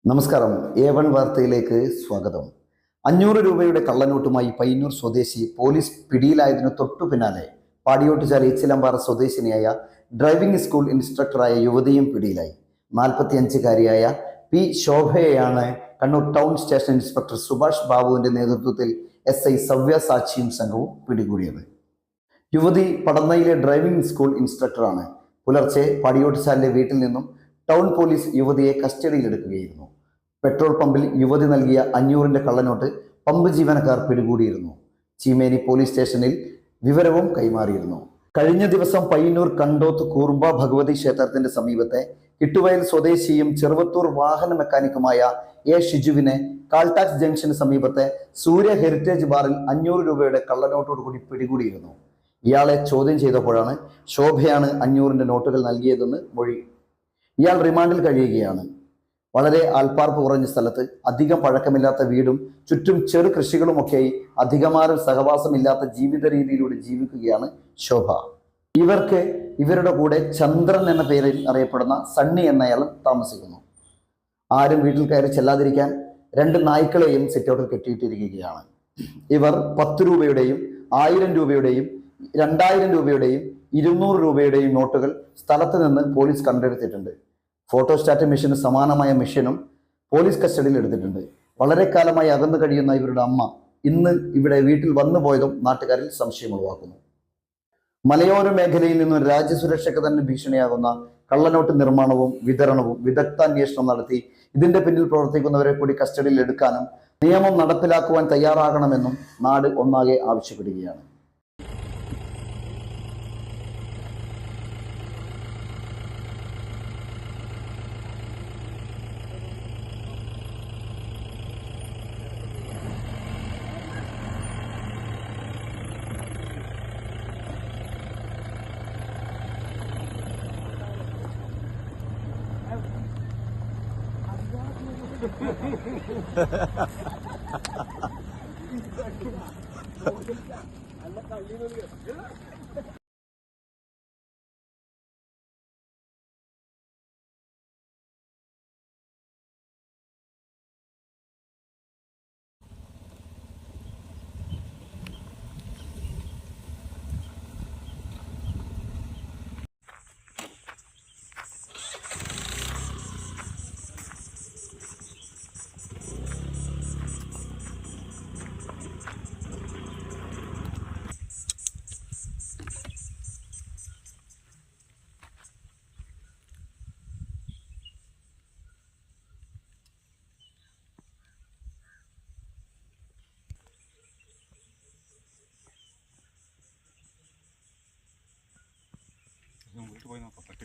നമസ്കാരം. A1 വാർത്തയിലേക്ക് സ്വാഗതം. 500 രൂപയുടെ കള്ളനോട്ടുമായി പയ്യന്നൂർ സ്വദേശി പോലീസ് പിടിയിലായതിനു തൊട്ടു പിന്നാലെ പാടിയോട്ടുചാൽ ഏച്ചിലമ്പാറ സ്വദേശിനിയായ ഡ്രൈവിംഗ് സ്കൂൾ ഇൻസ്ട്രക്ടറായ യുവതിയും പിടിയിലായി. 45-കാരിയായ പി ശോഭയെയാണ് Kannur town station inspector Subhash ബാബുവിന്റെ നേതൃത്വത്തിൽ SI സവ്യ സാക്ഷിയും സംഘവും പിടികൂടിയത്. യുവതി പടന്നയിലെ ഡ്രൈവിംഗ് സ്കൂൾ ഇൻസ്ട്രക്ടറാണ്. പുലർച്ചെ പാടിയോട്ടുചാലിലെ വീട്ടിൽ നിന്നും ടൗൺ പോലീസ് യുവതിയെ കസ്റ്റഡിയിലെടുക്കുകയായിരുന്നു. പെട്രോൾ പമ്പിൽ യുവതി നൽകിയ 500-ന്റെ കള്ളനോട്ട് പമ്പ് ജീവനക്കാർ പിടികൂടിയിരുന്നു. ചീമേനി പോലീസ് സ്റ്റേഷനിൽ വിവരവും കൈമാറിയിരുന്നു. കഴിഞ്ഞ ദിവസം പയ്യന്നൂർ കണ്ടോത്ത് കൂർബ ഭഗവതി ക്ഷേത്രത്തിന്റെ സമീപത്തെ കിട്ടുവയൽ സ്വദേശിയും ചെറുവത്തൂർ വാഹന മെക്കാനിക്കുമായ ഷിജുവിനെ കാൾടാക്സ് ജംഗ്ഷന് സമീപത്തെ സൂര്യ ഹെറിറ്റേജ് ബാറിൽ 500 രൂപയുടെ കള്ളനോട്ടോടുകൂടി പിടികൂടിയിരുന്നു. ഇയാളെ ചോദ്യം ചെയ്തപ്പോഴാണ് ശോഭയാണ് 500-ന്റെ നോട്ടുകൾ നൽകിയതെന്ന് മൊഴി. ഇയാൾ റിമാൻഡിൽ കഴിയുകയാണ്. വളരെ ആൾപ്പാർപ്പ് കുറഞ്ഞ സ്ഥലത്ത് അധികം പഴക്കമില്ലാത്ത വീടും ചുറ്റും ചെറു കൃഷികളുമൊക്കെയായി അധികമാരും സഹവാസമില്ലാത്ത ജീവിത രീതിയിലൂടെ ജീവിക്കുകയാണ് ശോഭ. ഇവരുടെ കൂടെ ചന്ദ്രൻ എന്ന പേരിൽ അറിയപ്പെടുന്ന സണ്ണി എന്നയാൾ താമസിക്കുന്നു. ആരും വീട്ടിൽ കയറി ചെല്ലാതിരിക്കാൻ 2 നായ്ക്കളെയും സിറ്റൗട്ടിൽ കെട്ടിയിട്ടിരിക്കുകയാണ്. ഇവർ 10 രൂപയുടെയും 1000 രൂപയുടെയും 2000 രൂപയുടെയും 200 രൂപയുടെയും നോട്ടുകൾ സ്ഥലത്ത് നിന്ന് പോലീസ് കണ്ടെടുത്തിട്ടുണ്ട്. ഫോട്ടോസ്റ്റാറ്റ് മെഷീന് സമാനമായ മെഷീനും പോലീസ് കസ്റ്റഡിയിൽ എടുത്തിട്ടുണ്ട്. വളരെ കാലമായി അകന്നു കഴിയുന്ന ഇവരുടെ അമ്മ ഇന്ന് ഇവിടെ വീട്ടിൽ വന്നു പോയതും നാട്ടുകാരിൽ സംശയം ഉളവാക്കുന്നു. മലയോര മേഖലയിൽ നിന്നും രാജ്യസുരക്ഷയ്ക്ക് തന്നെ ഭീഷണിയാകുന്ന കള്ളനോട്ട് നിർമ്മാണവും വിതരണവും വിദഗ്ധാന്വേഷണം നടത്തി ഇതിന്റെ പിന്നിൽ പ്രവർത്തിക്കുന്നവരെ കൂടി കസ്റ്റഡിയിൽ എടുക്കാനും നിയമം നടപ്പിലാക്കുവാൻ തയ്യാറാകണമെന്നും നാട് ഒന്നാകെ ആവശ്യപ്പെടുകയാണ്. വീട്ടിൽ പോയി നോക്കാം, പട്ടി